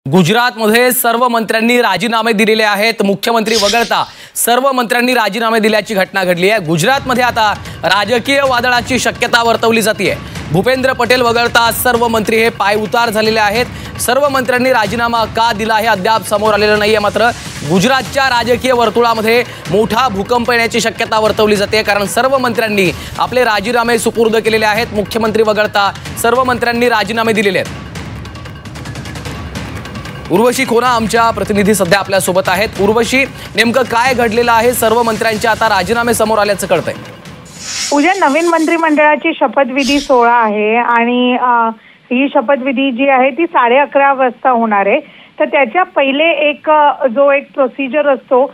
गुजरातमध्ये सर्व मंत्र्यांनी राजीनामे दिलेले आहेत। मुख्यमंत्री वगळता सर्व मंत्र्यांनी राजीनामे दिल्याची घटना घडली आहे। गुजरातमध्ये आता राजकीय वादळाची शक्यता वर्तवली जाते। भूपेंद्र पटेल वगळता सर्व मंत्री हे पायउतार झालेले आहेत। सर्व मंत्र्यांनी राजीनामा का दिला हे अद्याप समोर आलेलं नाहीये। मात्र गुजरातच्या राजकीय वर्तुळामध्ये मोठा भूकंप येण्याची शक्यता वर्तवली जाते, कारण सर्व मंत्र्यांनी आपले राजीनामे सुपूर्द केलेले आहेत। मुख्यमंत्री वगळता सर्व मंत्र्यांनी राजीनामे दिलेले आहेत। उर्वशी खोना आमच्या प्रतिनिधी सध्या आपल्या सोबत आहेत। उर्वशी, नेमकं काय घडलेलं आहे? सर्व मंत्र्यांचे आता राजीनामे समोर आल्याचं कळतंय। उद्या नवीन मंत्रिमंडळाची शपथविधी सोहळा आहे आणि ही शपथविधी जी आहे ती 11:30 वाजता होणार आहे। तर त्याच्या पहिले एक प्रोसिजर असतो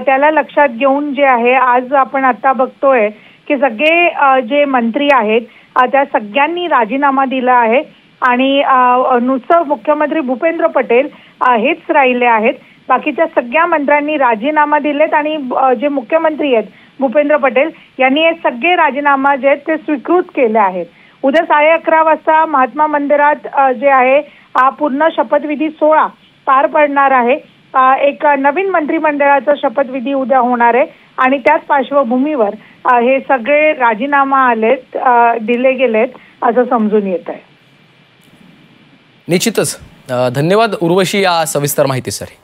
त्याला लक्षात घेऊन जे आहे आज आपण आता बघतोय की सगळे जे मंत्री आहेत त्या सगळ्यांनी राजीनामा दिला आहे आणि नुसतं मुख्यमंत्री भूपेंद्र पटेल हेच राहिले आहेत। बाकीच्या सगळ्या मंत्र्यांनी राजीनामा दिलेत आणि जे मुख्यमंत्री आहेत भूपेंद्र पटेल यांनी हे सगळे राजीनामा जे आहेत ते स्वीकृत केले आहेत। उद्या 11:30 वाजता महात्मा मंदिरात जे आहे हा पूर्ण शपथविधी सोहळा पार पडणार आहे। एक नवीन मंत्रिमंडळाचा शपथविधी उद्या होणार आहे आणि त्याच पार्श्वभूमीवर हे सगळे राजीनामा आलेत दिले गेलेत असं समजून येत आहे। निश्चितच धन्यवाद उर्वशी या सविस्तर माहितीसाठी।